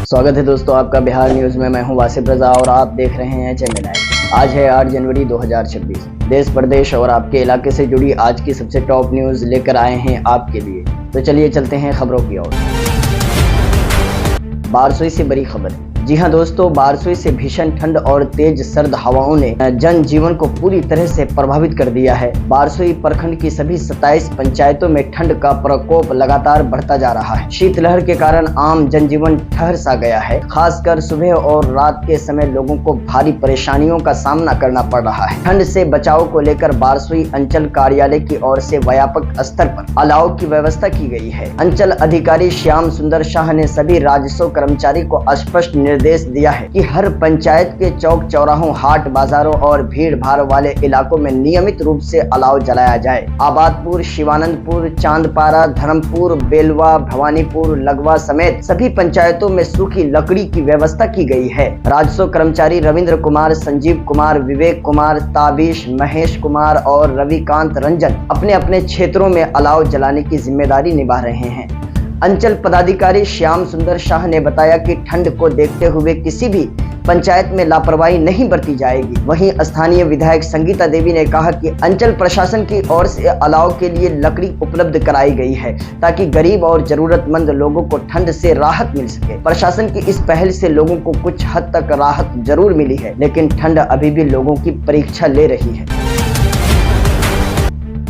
स्वागत है दोस्तों आपका बिहार न्यूज में। मैं हूं वासिफ रजा और आप देख रहे हैं जय लाइव। आज है 8 जनवरी 2026। देश प्रदेश और आपके इलाके से जुड़ी आज की सबसे टॉप न्यूज लेकर आए हैं आपके लिए। तो चलिए चलते हैं खबरों की ओर। बारसोई से बड़ी खबर। जी हां दोस्तों, बारसोई से भीषण ठंड और तेज सर्द हवाओं ने जनजीवन को पूरी तरह से प्रभावित कर दिया है। बारसोई प्रखंड की सभी 27 पंचायतों में ठंड का प्रकोप लगातार बढ़ता जा रहा है। शीतलहर के कारण आम जनजीवन ठहर सा गया है। खासकर सुबह और रात के समय लोगों को भारी परेशानियों का सामना करना पड़ रहा है। ठंड से बचाव को लेकर बारसोई अंचल कार्यालय की ओर से व्यापक स्तर पर अलाव की व्यवस्था की गई है। अंचल अधिकारी श्याम सुंदर शाह ने सभी राजस्व कर्मचारी को स्पष्ट निर्देश दिया है कि हर पंचायत के चौक चौराहों, हाट बाजारों और भीड़ भाड़ वाले इलाकों में नियमित रूप से अलाव जलाया जाए। आबादपुर, शिवानंदपुर, चांदपारा, धर्मपुर, बेलवा, भवानीपुर, लगवा समेत सभी पंचायतों में सूखी लकड़ी की व्यवस्था की गई है। राजस्व कर्मचारी रविंद्र कुमार, संजीव कुमार, विवेक कुमार, ताबिश, महेश कुमार और रविकांत रंजन अपने अपने क्षेत्रों में अलाव जलाने की जिम्मेदारी निभा रहे हैं। अंचल पदाधिकारी श्याम सुंदर शाह ने बताया कि ठंड को देखते हुए किसी भी पंचायत में लापरवाही नहीं बरती जाएगी। वहीं स्थानीय विधायक संगीता देवी ने कहा कि अंचल प्रशासन की ओर से अलाव के लिए लकड़ी उपलब्ध कराई गई है ताकि गरीब और जरूरतमंद लोगों को ठंड से राहत मिल सके। प्रशासन की इस पहल से लोगों को कुछ हद तक राहत जरूर मिली है, लेकिन ठंड अभी भी लोगों की परीक्षा ले रही है।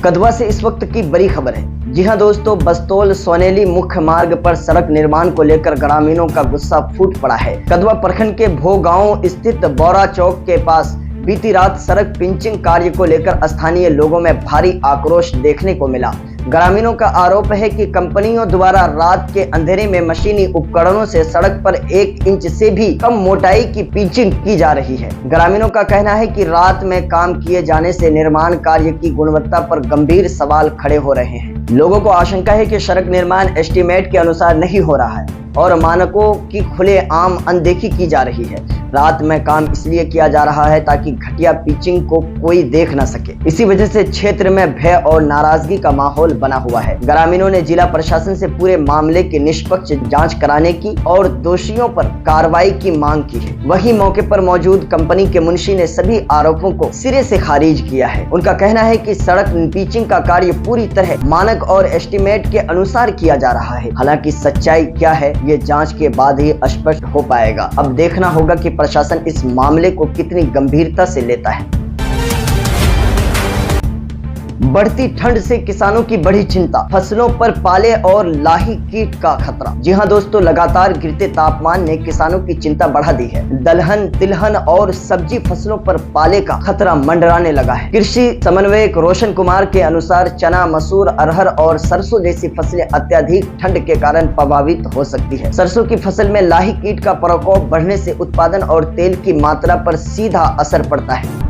कदवा से इस वक्त की बड़ी खबर है। जी हां दोस्तों, बस्तौल सोनेली मुख्य मार्ग पर सड़क निर्माण को लेकर ग्रामीणों का गुस्सा फूट पड़ा है। कदवा प्रखंड के भो गांव स्थित बौरा चौक के पास बीती रात सड़क पिंचिंग कार्य को लेकर स्थानीय लोगों में भारी आक्रोश देखने को मिला। ग्रामीणों का आरोप है कि कंपनियों द्वारा रात के अंधेरे में मशीनी उपकरणों से सड़क पर 1 इंच से भी कम मोटाई की पिंचिंग की जा रही है। ग्रामीणों का कहना है कि रात में काम किए जाने से निर्माण कार्य की गुणवत्ता पर गंभीर सवाल खड़े हो रहे हैं। लोगों को आशंका है कि सड़क निर्माण एस्टीमेट के अनुसार नहीं हो रहा है और मानकों की खुलेआम अनदेखी की जा रही है। रात में काम इसलिए किया जा रहा है ताकि घटिया पिचिंग को कोई देख न सके। इसी वजह से क्षेत्र में भय और नाराजगी का माहौल बना हुआ है। ग्रामीणों ने जिला प्रशासन से पूरे मामले की निष्पक्ष जांच कराने की और दोषियों पर कार्रवाई की मांग की है। वहीं मौके पर मौजूद कंपनी के मुंशी ने सभी आरोपों को सिरे से खारिज किया है। उनका कहना है कि सड़क पिचिंग का कार्य पूरी तरह मानक और एस्टीमेट के अनुसार किया जा रहा है। हालांकि सच्चाई क्या है ये जांच के बाद ही स्पष्ट हो पाएगा। अब देखना होगा कि प्रशासन इस मामले को कितनी गंभीरता से लेता है। बढ़ती ठंड से किसानों की बढ़ी चिंता, फसलों पर पाले और लाही कीट का खतरा। जी हां दोस्तों, लगातार गिरते तापमान ने किसानों की चिंता बढ़ा दी है। दलहन, तिलहन और सब्जी फसलों पर पाले का खतरा मंडराने लगा है। कृषि समन्वयक रोशन कुमार के अनुसार चना, मसूर, अरहर और सरसों जैसी फसलें अत्यधिक ठंड के कारण प्रभावित हो सकती है। सरसों की फसल में लाही कीट का प्रकोप बढ़ने से उत्पादन और तेल की मात्रा पर सीधा असर पड़ता है।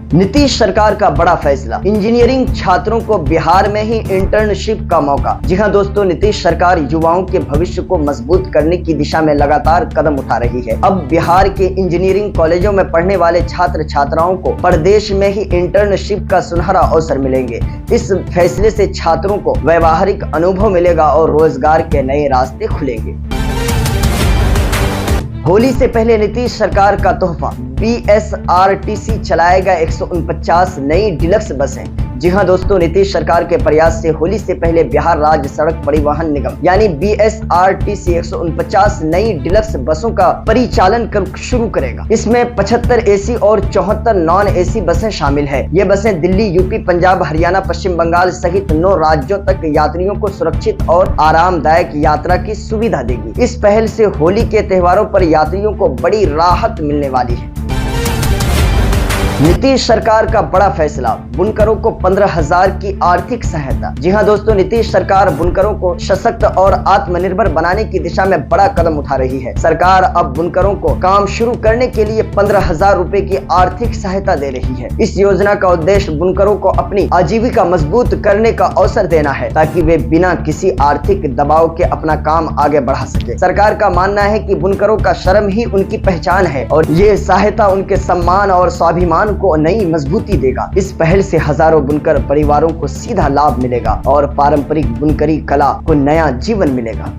नीतीश सरकार का बड़ा फैसला, इंजीनियरिंग छात्रों को बिहार में ही इंटर्नशिप का मौका। जी हां दोस्तों, नीतीश सरकार युवाओं के भविष्य को मजबूत करने की दिशा में लगातार कदम उठा रही है। अब बिहार के इंजीनियरिंग कॉलेजों में पढ़ने वाले छात्र छात्राओं को प्रदेश में ही इंटर्नशिप का सुनहरा अवसर मिलेंगे। इस फैसले से छात्रों को व्यावहारिक अनुभव मिलेगा और रोजगार के नए रास्ते खुलेंगे। होली से पहले नीतीश सरकार का तोहफा, बीएसआरटीसी चलाएगा 149 नई डिलक्स बसें। जी हां दोस्तों, नीतीश सरकार के प्रयास से होली से पहले बिहार राज्य सड़क परिवहन निगम यानी बीएसआरटीसी 149 नई डिलक्स बसों का परिचालन शुरू करेगा। इसमें 75 एसी और 74 नॉन एसी बसें शामिल है। ये बसें दिल्ली, यूपी, पंजाब, हरियाणा, पश्चिम बंगाल सहित 9 राज्यों तक यात्रियों को सुरक्षित और आरामदायक यात्रा की सुविधा देगी। इस पहल से होली के त्योहारों पर यात्रियों को बड़ी राहत मिलने वाली है। नीतीश सरकार का बड़ा फैसला, बुनकरों को 15,000 की आर्थिक सहायता। जी हां दोस्तों, नीतीश सरकार बुनकरों को सशक्त और आत्मनिर्भर बनाने की दिशा में बड़ा कदम उठा रही है। सरकार अब बुनकरों को काम शुरू करने के लिए 15,000 रुपए की आर्थिक सहायता दे रही है। इस योजना का उद्देश्य बुनकरों को अपनी आजीविका मजबूत करने का अवसर देना है ताकि वे बिना किसी आर्थिक दबाव के अपना काम आगे बढ़ा सके। सरकार का मानना है कि बुनकरों का श्रम ही उनकी पहचान है और ये सहायता उनके सम्मान और स्वाभिमान को नई मजबूती देगा। इस पहल से हजारों बुनकर परिवारों को सीधा लाभ मिलेगा और पारंपरिक बुनकरी कला को नया जीवन मिलेगा।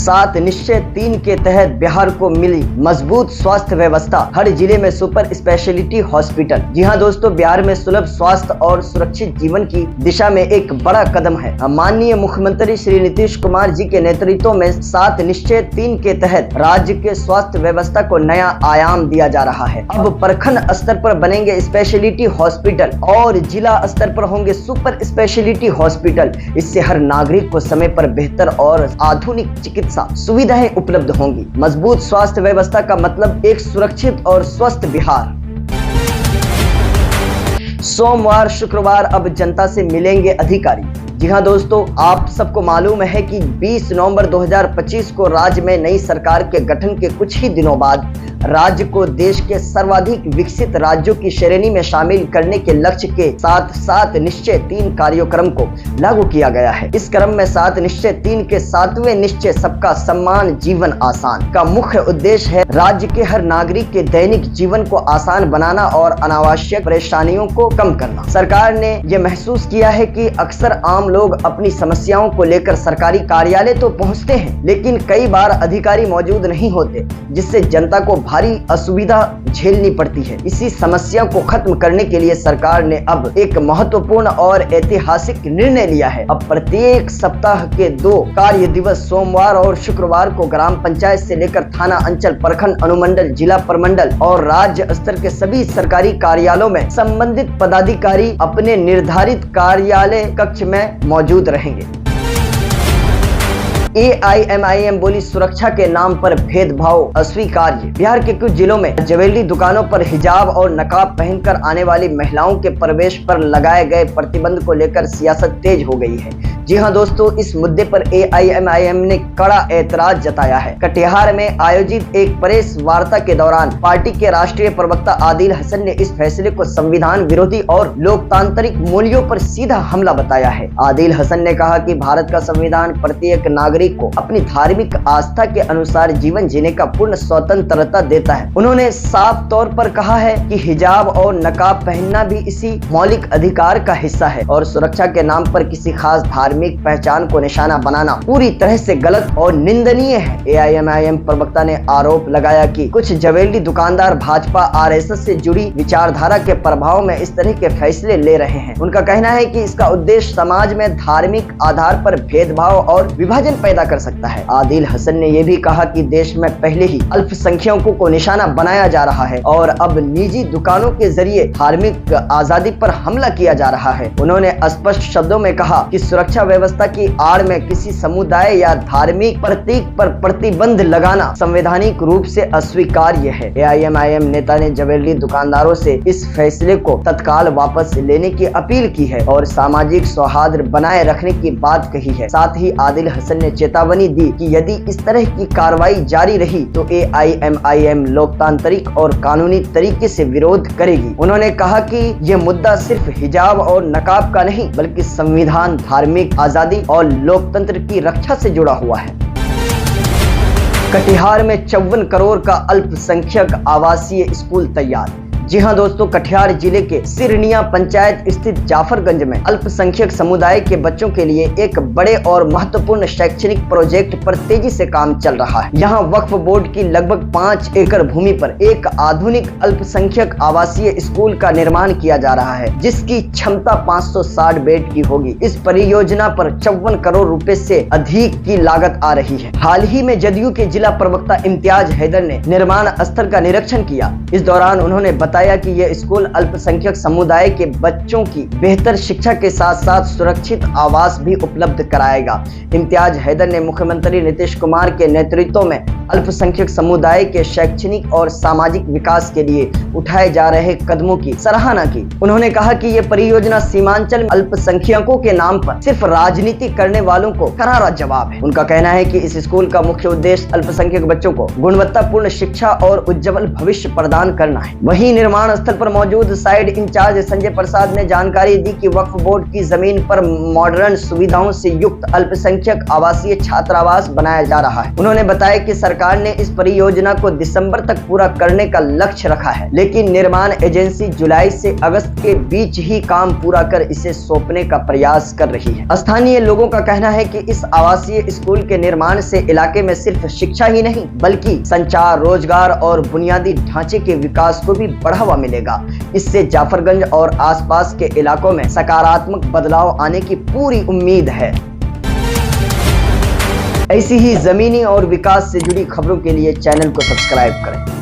7 निश्चय 3 के तहत बिहार को मिली मजबूत स्वास्थ्य व्यवस्था, हर जिले में सुपर स्पेशलिटी हॉस्पिटल। जी हां दोस्तों, बिहार में सुलभ स्वास्थ्य और सुरक्षित जीवन की दिशा में एक बड़ा कदम है। माननीय मुख्यमंत्री श्री नीतीश कुमार जी के नेतृत्व में 7 निश्चय 3 के तहत राज्य के स्वास्थ्य व्यवस्था को नया आयाम दिया जा रहा है। अब प्रखंड स्तर पर बनेंगे स्पेशलिटी हॉस्पिटल और जिला स्तर पर होंगे सुपर स्पेशलिटी हॉस्पिटल। इससे हर नागरिक को समय पर बेहतर और आधुनिक चिकित्सा सुविधाएं उपलब्ध होंगी। मजबूत स्वास्थ्य व्यवस्था का मतलब एक सुरक्षित और स्वस्थ बिहार। सोमवार शुक्रवार अब जनता से मिलेंगे अधिकारी। जी हां दोस्तों, आप सबको मालूम है कि 20 नवंबर 2025 को राज्य में नई सरकार के गठन के कुछ ही दिनों बाद राज्य को देश के सर्वाधिक विकसित राज्यों की श्रेणी में शामिल करने के लक्ष्य के साथ 7 निश्चय 3 कार्यक्रम को लागू किया गया है। इस क्रम में 7 निश्चय 3 के 7वें निश्चय सबका सम्मान जीवन आसान का मुख्य उद्देश्य है राज्य के हर नागरिक के दैनिक जीवन को आसान बनाना और अनावश्यक परेशानियों को कम करना। सरकार ने यह महसूस किया है कि अक्सर आम लोग अपनी समस्याओं को लेकर सरकारी कार्यालय तो पहुंचते हैं, लेकिन कई बार अधिकारी मौजूद नहीं होते, जिससे जनता को भारी असुविधा झेलनी पड़ती है। इसी समस्या को खत्म करने के लिए सरकार ने अब एक महत्वपूर्ण और ऐतिहासिक निर्णय लिया है। अब प्रत्येक सप्ताह के 2 कार्य दिवस सोमवार और शुक्रवार को ग्राम पंचायत से लेकर थाना, अंचल, प्रखंड, अनुमंडल, जिला प्रमंडल और राज्य स्तर के सभी सरकारी कार्यालयों में संबंधित पदाधिकारी अपने निर्धारित कार्यालय कक्ष में मौजूद रहेंगे। AIMIM बोली सुरक्षा के नाम पर भेदभाव अस्वीकार्य। बिहार के कुछ जिलों में ज्वेलरी दुकानों पर हिजाब और नकाब पहनकर आने वाली महिलाओं के प्रवेश पर लगाए गए प्रतिबंध को लेकर सियासत तेज हो गई है। जी हां दोस्तों, इस मुद्दे पर AIMIM ने कड़ा ऐतराज जताया है। कटिहार में आयोजित एक प्रेस वार्ता के दौरान पार्टी के राष्ट्रीय प्रवक्ता आदिल हसन ने इस फैसले को संविधान विरोधी और लोकतांत्रिक मूल्यों पर सीधा हमला बताया है। आदिल हसन ने कहा कि भारत का संविधान प्रत्येक नागरिक को अपनी धार्मिक आस्था के अनुसार जीवन जीने का पूर्ण स्वतंत्रता देता है। उन्होंने साफ तौर पर कहा है कि हिजाब और नकाब पहनना भी इसी मौलिक अधिकार का हिस्सा है और सुरक्षा के नाम पर किसी खास धार्मिक पहचान को निशाना बनाना पूरी तरह से गलत और निंदनीय है। AIMIM प्रवक्ता ने आरोप लगाया कि कुछ ज्वेलरी दुकानदार भाजपा RSS से जुड़ी विचारधारा के प्रभाव में इस तरह के फैसले ले रहे हैं। उनका कहना है कि इसका उद्देश्य समाज में धार्मिक आधार पर भेदभाव और विभाजन पैदा कर सकता है। आदिल हसन ने यह भी कहा कि देश में पहले ही अल्पसंख्यकों को निशाना बनाया जा रहा है और अब निजी दुकानों के जरिए धार्मिक आजादी पर हमला किया जा रहा है। उन्होंने स्पष्ट शब्दों में कहा कि सुरक्षा व्यवस्था की आड़ में किसी समुदाय या धार्मिक प्रतीक पर प्रतिबंध लगाना संवैधानिक रूप से अस्वीकार्य है। AIMIM नेता ने ज्वेलरी दुकानदारों से इस फैसले को तत्काल वापस लेने की अपील की है और सामाजिक सौहार्द बनाए रखने की बात कही है। साथ ही आदिल हसन ने चेतावनी दी कि यदि इस तरह की कार्रवाई जारी रही तो AIMIM लोकतांत्रिक और कानूनी तरीके से विरोध करेगी। उन्होंने कहा कि यह मुद्दा सिर्फ हिजाब और नकाब का नहीं बल्कि संविधान, धार्मिक आजादी और लोकतंत्र की रक्षा से जुड़ा हुआ है। कटिहार में 54 करोड़ का अल्पसंख्यक आवासीय स्कूल तैयार। जी हां दोस्तों, कटिहार जिले के सिरनिया पंचायत स्थित जाफरगंज में अल्पसंख्यक समुदाय के बच्चों के लिए एक बड़े और महत्वपूर्ण शैक्षणिक प्रोजेक्ट पर तेजी से काम चल रहा है। यहां वक्फ बोर्ड की लगभग 5 एकड़ भूमि पर एक आधुनिक अल्पसंख्यक आवासीय स्कूल का निर्माण किया जा रहा है, जिसकी क्षमता 560 बेड की होगी। इस परियोजना पर 54 करोड़ रुपए से अधिक की लागत आ रही है। हाल ही में जदयू के जिला प्रवक्ता इम्तियाज हैदर ने निर्माण स्थल का निरीक्षण किया। इस दौरान उन्होंने बताया कि यह स्कूल अल्पसंख्यक समुदाय के बच्चों की बेहतर शिक्षा के साथ साथ सुरक्षित आवास भी उपलब्ध कराएगा। इम्तियाज हैदर ने मुख्यमंत्री नीतीश कुमार के नेतृत्व में अल्पसंख्यक समुदाय के शैक्षणिक और सामाजिक विकास के लिए उठाए जा रहे कदमों की सराहना की। उन्होंने कहा कि यह परियोजना सीमांचल अल्पसंख्यकों के नाम पर सिर्फ राजनीति करने वालों को करारा जवाब है। उनका कहना है कि इस स्कूल का मुख्य उद्देश्य अल्पसंख्यक बच्चों को गुणवत्तापूर्ण शिक्षा और उज्जवल भविष्य प्रदान करना है। वहीं निर्माण स्थल पर मौजूद साइड इंचार्ज संजय प्रसाद ने जानकारी दी कि वक्फ बोर्ड की जमीन पर मॉडर्न सुविधाओं से युक्त अल्पसंख्यक आवासीय छात्रावास बनाया जा रहा है। उन्होंने बताया कि सरकार ने इस परियोजना को दिसंबर तक पूरा करने का लक्ष्य रखा है, लेकिन निर्माण एजेंसी जुलाई से अगस्त के बीच ही काम पूरा कर इसे सौंपने का प्रयास कर रही है। स्थानीय लोगों का कहना है कि इस आवासीय स्कूल के निर्माण से इलाके में सिर्फ शिक्षा ही नहीं बल्कि संचार, रोजगार और बुनियादी ढांचे के विकास को भी बढ़ावा मिलेगा। इससे जाफरगंज और आसपास के इलाकों में सकारात्मक बदलाव आने की पूरी उम्मीद है। ऐसी ही जमीनी और विकास से जुड़ी खबरों के लिए चैनल को सब्सक्राइब करें।